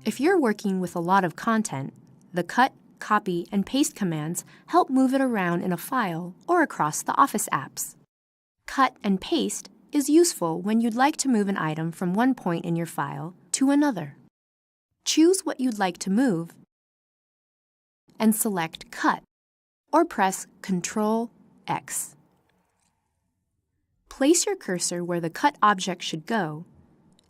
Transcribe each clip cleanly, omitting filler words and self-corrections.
If you're working with a lot of content, the cut, copy, and paste commands help move it around in a file or across the Office apps. Cut and paste is useful when you'd like to move an item from one point in your file to another. Choose what you'd like to move and select Cut, or press Ctrl-X. Place your cursor where the cut object should go,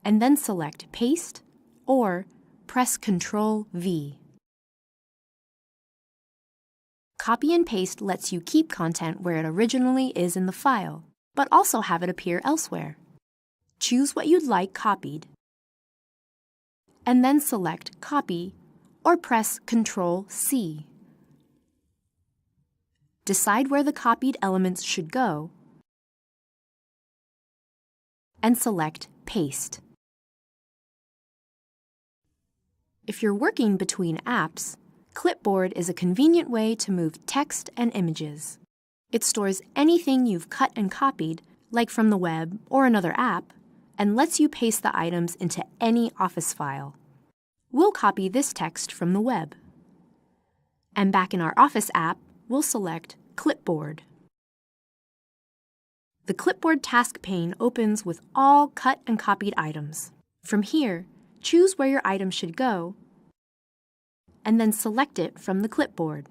and then select Paste or press Ctrl-V. Copy and paste lets you keep content where it originally is in the file, but also have it appear elsewhere. Choose what you'd like copied, and then select Copy or press Ctrl-C. Decide where the copied elements should go, and select Paste. If you're working between apps, Clipboard is a convenient way to move text and images. It stores anything you've cut and copied, like from the web or another app, and lets you paste the items into any Office file. We'll copy this text from the web. And back in our Office app, we'll select Clipboard. The Clipboard task pane opens with all cut and copied items. From here, choose where your item should go, and then select it from the clipboard.